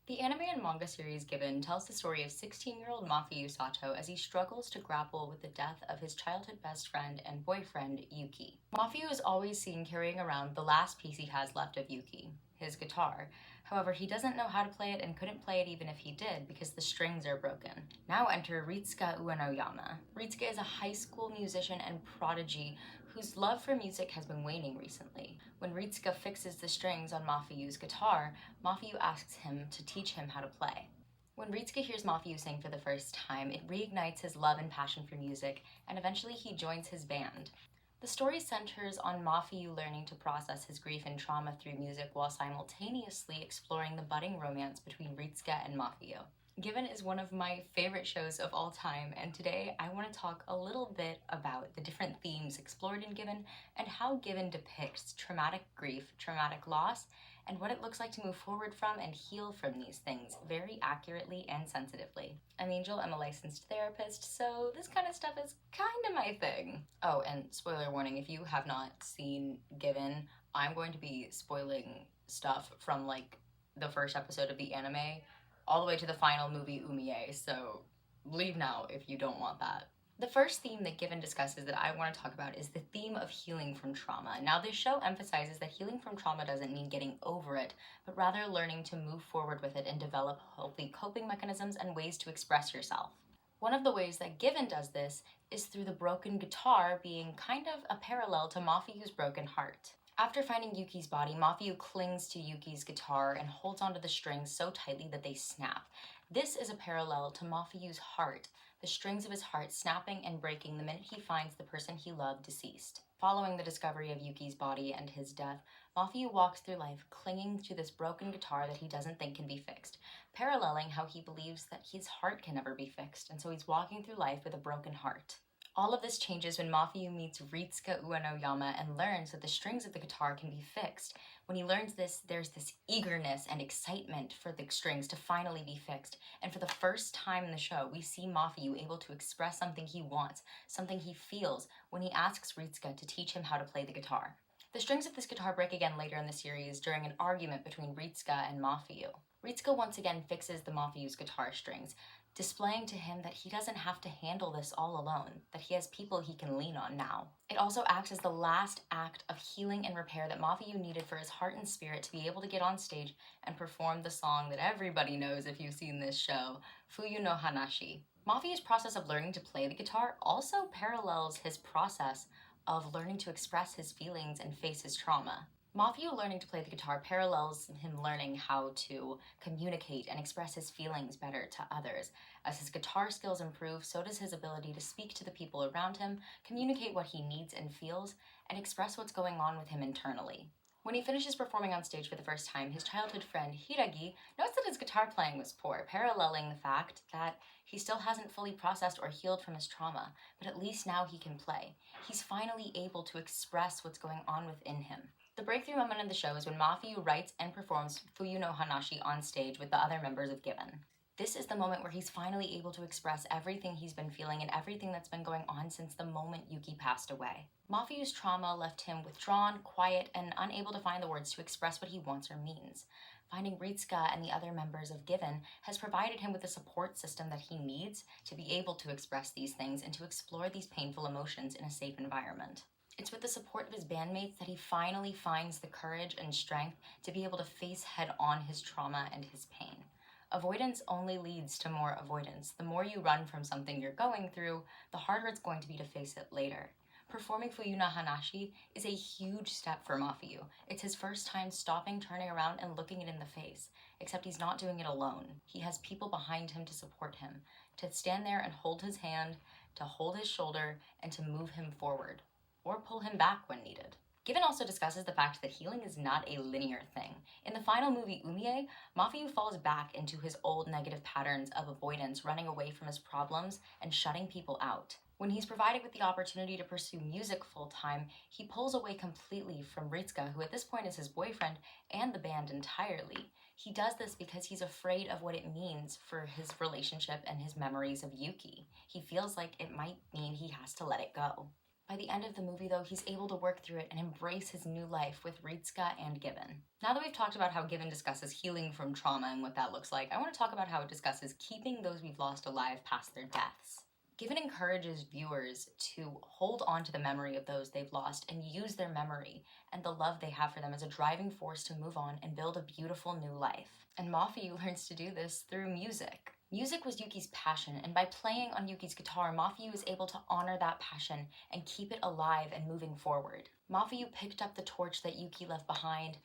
The anime and manga series Given tells the story of 16-year-old Mafiyu Sato as he struggles to grapple with the death of his childhood best friend and boyfriend, Yuki. Mafiyu is always seen carrying around the last piece he has left of Yuki, his guitar. However, he doesn't know how to play it and couldn't play it even if he did because the strings are broken. Now enter Ritsuka Uenoyama. Ritsuka is a high school musician and prodigy whose love for music has been waning recently. When Ritsuka fixes the strings on Mafiyu's guitar, Mafiyu asks him to teach him how to play. When Ritsuka hears Mafiyu sing for the first time, it reignites his love and passion for music, and eventually he joins his band. The story centers on Mafiyu learning to process his grief and trauma through music while simultaneously exploring the budding romance between Ritsuka and Mafiyu. Given is one of my favorite shows of all time, and today I want to talk a little bit about the different themes explored in Given and how Given depicts traumatic grief, traumatic loss, and what it looks like to move forward from and heal from these things very accurately and sensitively. I'm Angel, I'm a licensed therapist, so this kind of stuff is kind of my thing. Oh, and spoiler warning, if you have not seen Given, I'm going to be spoiling stuff from like the first episode of the anime all the way to the final movie Umiye, so leave now if you don't want that. The first theme that Given discusses that I want to talk about is the theme of healing from trauma. Now, this show emphasizes that healing from trauma doesn't mean getting over it, but rather learning to move forward with it and develop healthy coping mechanisms and ways to express yourself. One of the ways that Given does this is through the broken guitar being kind of a parallel to Mafiyu's broken heart. After finding Yuki's body, Mafiyu clings to Yuki's guitar and holds onto the strings so tightly that they snap. This is a parallel to Mafiyu's heart, the strings of his heart snapping and breaking the minute he finds the person he loved deceased. Following the discovery of Yuki's body and his death, Mafiyu walks through life clinging to this broken guitar that he doesn't think can be fixed, paralleling how he believes that his heart can never be fixed, and so he's walking through life with a broken heart. All of this changes when Mafiyu meets Ritsuka Uenoyama and learns that the strings of the guitar can be fixed. When he learns this, there's this eagerness and excitement for the strings to finally be fixed. And for the first time in the show, we see Mafiyu able to express something he wants, something he feels, when he asks Ritsuka to teach him how to play the guitar. The strings of this guitar break again later in the series during an argument between Ritsuka and Mafiyu. Ritsuka once again fixes the Mafiyu's guitar strings, displaying to him that he doesn't have to handle this all alone, that he has people he can lean on now. It also acts as the last act of healing and repair that Mafiyu needed for his heart and spirit to be able to get on stage and perform the song that everybody knows if you've seen this show, Fuyu no Hanashi. Mafiyu's process of learning to play the guitar also parallels his process of learning to express his feelings and face his trauma. Mafiyu learning to play the guitar parallels him learning how to communicate and express his feelings better to others. As his guitar skills improve, so does his ability to speak to the people around him, communicate what he needs and feels, and express what's going on with him internally. When he finishes performing on stage for the first time, his childhood friend Hiragi notes that his guitar playing was poor, paralleling the fact that he still hasn't fully processed or healed from his trauma, but at least now he can play. He's finally able to express what's going on within him. The breakthrough moment in the show is when Mafiyu writes and performs Fuyu no Hanashi on stage with the other members of Given. This is the moment where he's finally able to express everything he's been feeling and everything that's been going on since the moment Yuki passed away. Mafiyu's trauma left him withdrawn, quiet, and unable to find the words to express what he wants or means. Finding Ritsuka and the other members of Given has provided him with the support system that he needs to be able to express these things and to explore these painful emotions in a safe environment. It's with the support of his bandmates that he finally finds the courage and strength to be able to face head-on his trauma and his pain. Avoidance only leads to more avoidance. The more you run from something you're going through, the harder it's going to be to face it later. Performing Fuyu no Hanashi is a huge step for Mafiyu. It's his first time stopping, turning around, and looking it in the face, except he's not doing it alone. He has people behind him to support him, to stand there and hold his hand, to hold his shoulder, and to move him forward, or pull him back when needed. Given also discusses the fact that healing is not a linear thing. In the final movie Umiye, Mafiyu falls back into his old negative patterns of avoidance, running away from his problems and shutting people out. When he's provided with the opportunity to pursue music full-time, he pulls away completely from Ritsuka, who at this point is his boyfriend, and the band entirely. He does this because he's afraid of what it means for his relationship and his memories of Yuki. He feels like it might mean he has to let it go. By the end of the movie, though, he's able to work through it and embrace his new life with Ritsuka and Given. Now that we've talked about how Given discusses healing from trauma and what that looks like, I want to talk about how it discusses keeping those we've lost alive past their deaths. Given encourages viewers to hold on to the memory of those they've lost and use their memory and the love they have for them as a driving force to move on and build a beautiful new life. And Mafiyu learns to do this through music. Music was Yuki's passion, and by playing on Yuki's guitar, Mafiyu was able to honor that passion and keep it alive and moving forward. Mafiyu picked up the torch that Yuki left behind,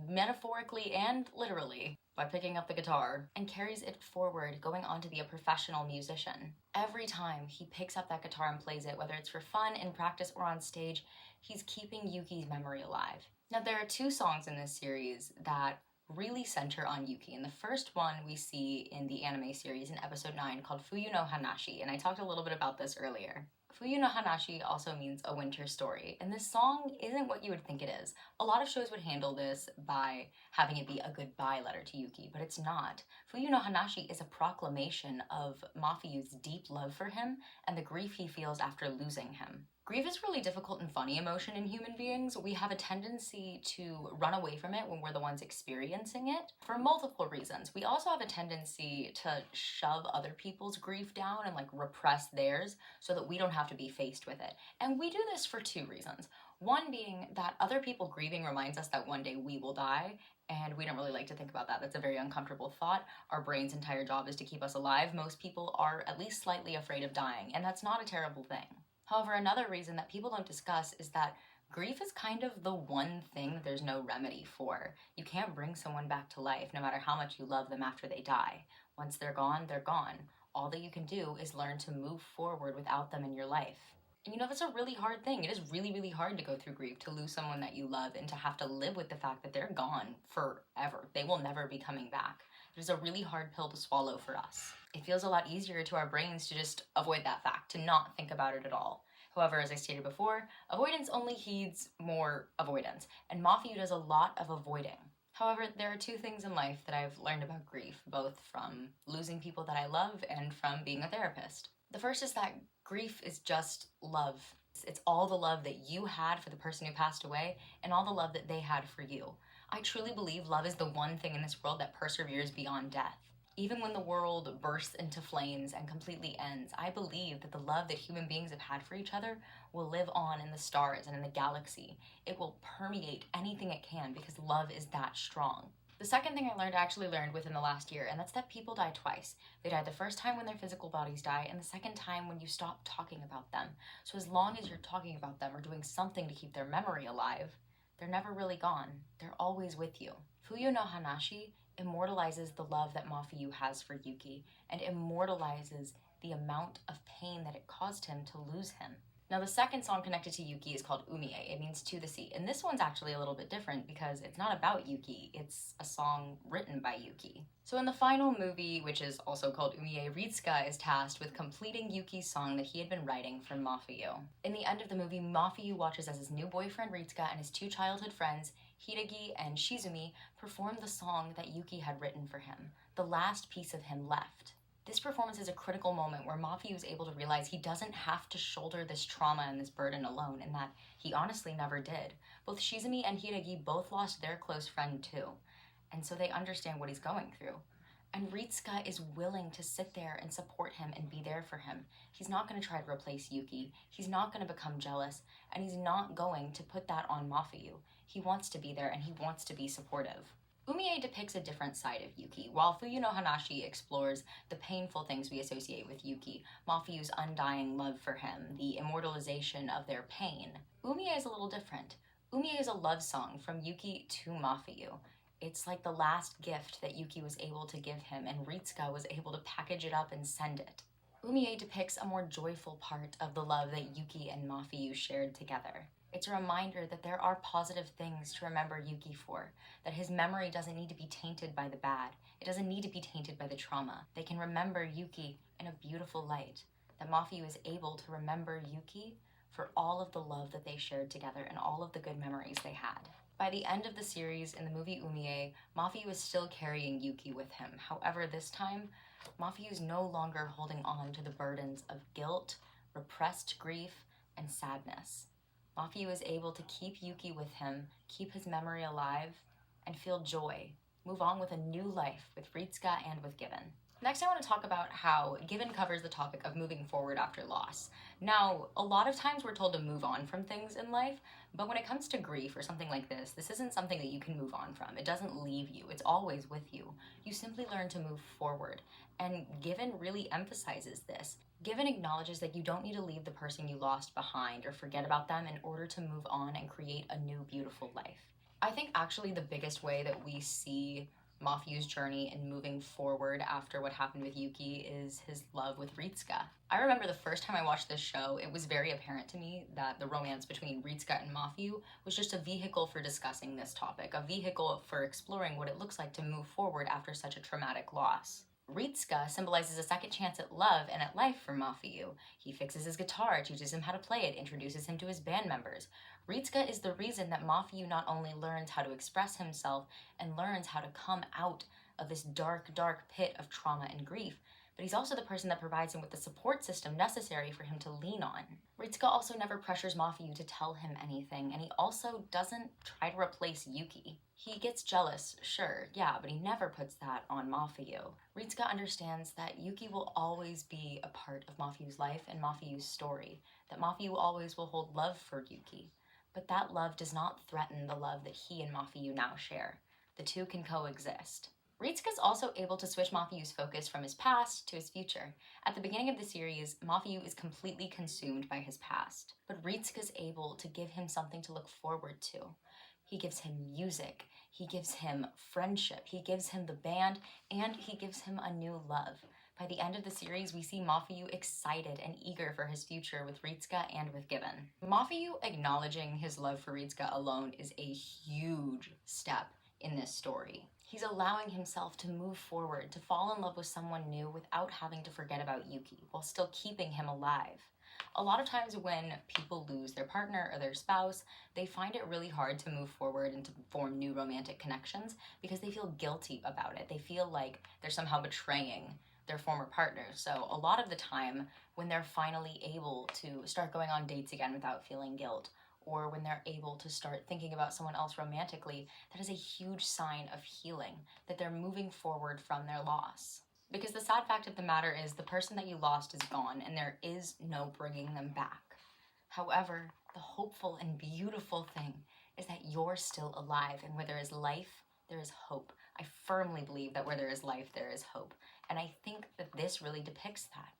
metaphorically and literally, by picking up the guitar, and carries it forward, going on to be a professional musician. Every time he picks up that guitar and plays it, whether it's for fun, in practice, or on stage, he's keeping Yuki's memory alive. Now, there are 2 songs in this series that really center on Yuki, and the first one we see in the anime series in episode 9 called Fuyu no Hanashi, and I talked a little bit about this earlier. Fuyu no Hanashi also means a winter story, and this song isn't what you would think it is. A lot of shows would handle this by having it be a goodbye letter to Yuki, but it's not. Fuyu no Hanashi is a proclamation of Mafiyu's deep love for him and the grief he feels after losing him. Grief is really difficult and funny emotion in human beings. We have a tendency to run away from it when we're the ones experiencing it for multiple reasons. We also have a tendency to shove other people's grief down and repress theirs so that we don't have to be faced with it. And we do this for 2 reasons. One being that other people grieving reminds us that one day we will die, and we don't really like to think about that. That's a very uncomfortable thought. Our brain's entire job is to keep us alive. Most people are at least slightly afraid of dying, and that's not a terrible thing. However, another reason that people don't discuss is that grief is kind of the one thing that there's no remedy for. You can't bring someone back to life no matter how much you love them after they die. Once they're gone, they're gone. All that you can do is learn to move forward without them in your life. And that's a really hard thing. It is really, really hard to go through grief, to lose someone that you love and to have to live with the fact that they're gone forever. They will never be coming back. It is a really hard pill to swallow for us. It feels a lot easier to our brains to just avoid that fact, to not think about it at all. However, as I stated before, avoidance only heeds more avoidance, and Mafiyu does a lot of avoiding. However, there are 2 things in life that I've learned about grief, both from losing people that I love and from being a therapist. The first is that grief is just love. It's all the love that you had for the person who passed away and all the love that they had for you. I truly believe love is the one thing in this world that perseveres beyond death. Even when the world bursts into flames and completely ends, I believe that the love that human beings have had for each other will live on in the stars and in the galaxy. It will permeate anything it can because love is that strong. The second thing I actually learned within the last year, and that's that people die twice. They die the first time when their physical bodies die, and the second time when you stop talking about them. So as long as you're talking about them or doing something to keep their memory alive, they're never really gone. They're always with you. Fuyu no Hanashi immortalizes the love that Mafiyu has for Yuki and immortalizes the amount of pain that it caused him to lose him. Now, the second song connected to Yuki is called Umie. It means to the sea. And this one's actually a little bit different because it's not about Yuki. It's a song written by Yuki. So in the final movie, which is also called Umie, Ritsuka is tasked with completing Yuki's song that he had been writing for Mafiyu. In the end of the movie, Mafiyu watches as his new boyfriend Ritsuka and his 2 childhood friends, Hidegi and Shizumi, perform the song that Yuki had written for him, the last piece of him left. This performance is a critical moment where Mafiyu is able to realize he doesn't have to shoulder this trauma and this burden alone, and that he honestly never did. Both Shizumi and Hidegi both lost their close friend too, and so they understand what he's going through. And Ritsuka is willing to sit there and support him and be there for him. He's not going to try to replace Yuki. He's not going to become jealous, and he's not going to put that on Mafiyu. He wants to be there and he wants to be supportive. Umie depicts a different side of Yuki. While Fuyu no Hanashi explores the painful things we associate with Yuki, Mafiyu's undying love for him, the immortalization of their pain, Umie is a little different. Umie is a love song from Yuki to Mafiyu. It's like the last gift that Yuki was able to give him, and Ritsuka was able to package it up and send it. Umie depicts a more joyful part of the love that Yuki and Mafiyu shared together. It's a reminder that there are positive things to remember Yuki for, that his memory doesn't need to be tainted by the bad. It doesn't need to be tainted by the trauma. They can remember Yuki in a beautiful light, that Mafiyu is able to remember Yuki for all of the love that they shared together and all of the good memories they had. By the end of the series, in the movie Umie, Mafiyu is still carrying Yuki with him. However, this time, Mafiyu is no longer holding on to the burdens of guilt, repressed grief, and sadness. Mafiu is able to keep Yuki with him, keep his memory alive, and feel joy, move on with a new life with Ritsuka and with Given. Next, I want to talk about how Given covers the topic of moving forward after loss. Now, a lot of times we're told to move on from things in life, but when it comes to grief or something like this isn't something that you can move on from. It doesn't leave you. It's always with you. You simply learn to move forward. And Given really emphasizes this. Given acknowledges that you don't need to leave the person you lost behind or forget about them in order to move on and create a new, beautiful life. I think actually the biggest way that we see Mafiu's journey in moving forward after what happened with Yuki is his love with Ritsuka. I remember the first time I watched this show, it was very apparent to me that the romance between Ritsuka and Mafiu was just a vehicle for discussing this topic, a vehicle for exploring what it looks like to move forward after such a traumatic loss. Ritsuka symbolizes a second chance at love and at life for Mafiu. He fixes his guitar, teaches him how to play it, introduces him to his band members. Ritsuka is the reason that Mafiu not only learns how to express himself and learns how to come out of this dark, dark pit of trauma and grief, but he's also the person that provides him with the support system necessary for him to lean on. Ritsuka also never pressures Mafiu to tell him anything, and he also doesn't try to replace Yuki. He gets jealous, sure, yeah, but he never puts that on Mafiu. Ritsuka understands that Yuki will always be a part of Mafiu's life and Mafiu's story, that Mafiu always will hold love for Yuki. But that love does not threaten the love that he and Mafiu now share. The two can coexist. Ritsuka is also able to switch Mafiu's focus from his past to his future. At the beginning of the series, Mafiu is completely consumed by his past, but Ritsuka is able to give him something to look forward to. He gives him music, he gives him friendship, he gives him the band, and he gives him a new love. By the end of the series, we see Mafiu excited and eager for his future with Ritsuka and with Given. Mafiu acknowledging his love for Ritsuka alone is a huge step in this story. He's allowing himself to move forward, to fall in love with someone new without having to forget about Yuki, while still keeping him alive. A lot of times when people lose their partner or their spouse, they find it really hard to move forward and to form new romantic connections because they feel guilty about it. They feel like they're somehow betraying their former partner. So a lot of the time when they're finally able to start going on dates again without feeling guilt, or when they're able to start thinking about someone else romantically, that is a huge sign of healing, that they're moving forward from their loss. Because the sad fact of the matter is the person that you lost is gone and there is no bringing them back. However, the hopeful and beautiful thing is that you're still alive, and where there is life, there is hope. I firmly believe that where there is life, there is hope. And I think that this really depicts that.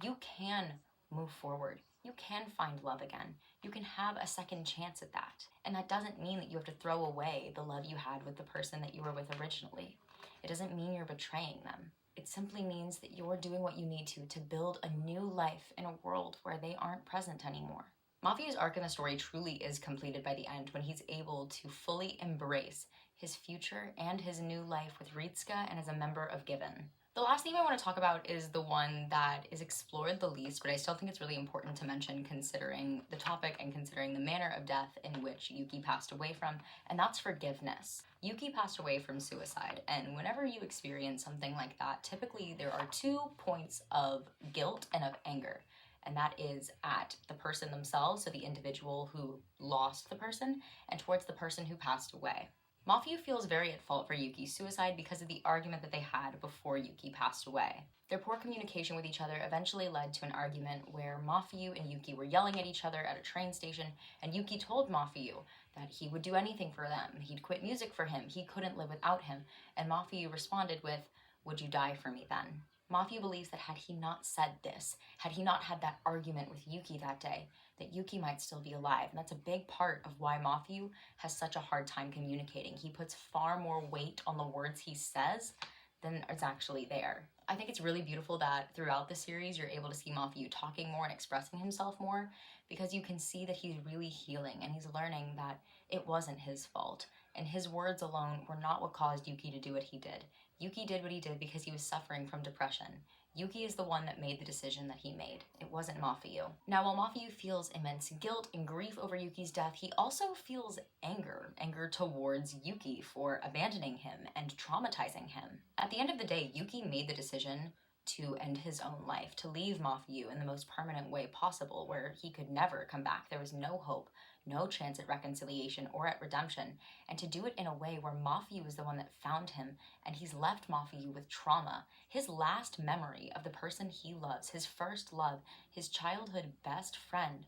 You can move forward. You can find love again. You can have a second chance at that. And that doesn't mean that you have to throw away the love you had with the person that you were with originally. It doesn't mean you're betraying them. It simply means that you're doing what you need to build a new life in a world where they aren't present anymore. Mafiu's arc in the story truly is completed by the end when he's able to fully embrace his future and his new life with Ritsuka and as a member of Given. The last theme I want to talk about is the one that is explored the least, but I still think it's really important to mention considering the topic and considering the manner of death in which Yuki passed away from, and that's forgiveness. Yuki passed away from suicide, and whenever you experience something like that, typically there are 2 points of guilt and of anger, and that is at the person themselves, so the individual who lost the person, and towards the person who passed away. Mafiu feels very at fault for Yuki's suicide because of the argument that they had before Yuki passed away. Their poor communication with each other eventually led to an argument where Mafiu and Yuki were yelling at each other at a train station, and Yuki told Mafiu that he would do anything for them. He'd quit music for him. He couldn't live without him. And Mafiu responded with, "Would you die for me then?" Mafiu believes that had he not said this, had he not had that argument with Yuki that day, that Yuki might still be alive. And that's a big part of why Mafiu has such a hard time communicating. He puts far more weight on the words he says than is actually there. I think it's really beautiful that throughout the series you're able to see Mafiu talking more and expressing himself more, because you can see that he's really healing and he's learning that it wasn't his fault. And his words alone were not what caused Yuki to do what he did. Yuki did what he did because he was suffering from depression. Yuki is the one that made the decision that he made. It wasn't Mafiu. Now, while Mafiu feels immense guilt and grief over Yuki's death, he also feels anger towards Yuki for abandoning him and traumatizing him. At the end of the day, Yuki made the decision to end his own life, to leave Mafiyu in the most permanent way possible, where he could never come back. There was no hope, no chance at reconciliation or at redemption, and to do it in a way where Mafiyu is the one that found him, and he's left Mafiyu with trauma. His last memory of the person he loves, his first love, his childhood best friend,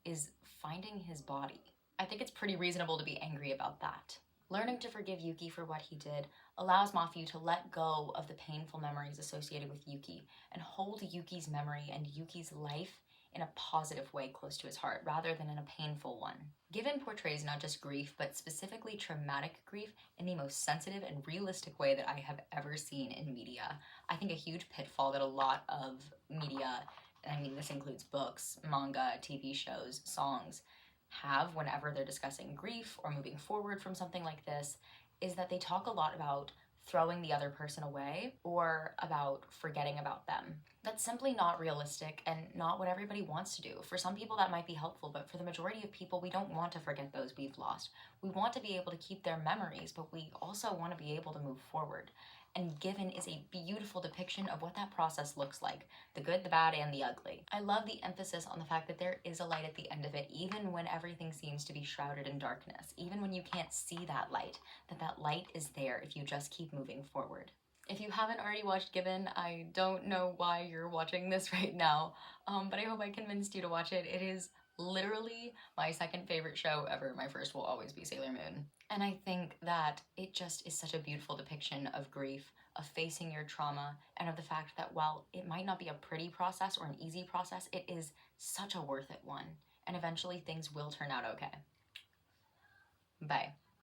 is finding his body. I think it's pretty reasonable to be angry about that. Learning to forgive Yuki for what he did allows Mafiyu to let go of the painful memories associated with Yuki and hold Yuki's memory and Yuki's life in a positive way close to his heart rather than in a painful one. Given portrays not just grief, but specifically traumatic grief in the most sensitive and realistic way that I have ever seen in media. I think a huge pitfall that a lot of media, I mean this includes books, manga, TV shows, songs, have whenever they're discussing grief or moving forward from something like this, is that they talk a lot about throwing the other person away or about forgetting about them. That's simply not realistic and not what everybody wants to do. For some people that might be helpful, but for the majority of people, we don't want to forget those we've lost. We want to be able to keep their memories, but we also want to be able to move forward. And Given is a beautiful depiction of what that process looks like, the good, the bad, and the ugly. I love the emphasis on the fact that there is a light at the end of it, even when everything seems to be shrouded in darkness, even when you can't see that light light is there if you just keep moving forward. If you haven't already watched Given, I don't know why you're watching this right now, but I hope I convinced you to watch it. It is literally my second favorite show ever. My first will always be Sailor Moon. And I think that it just is such a beautiful depiction of grief, of facing your trauma, and of the fact that while it might not be a pretty process or an easy process, it is such a worth it one. And eventually things will turn out okay. Bye.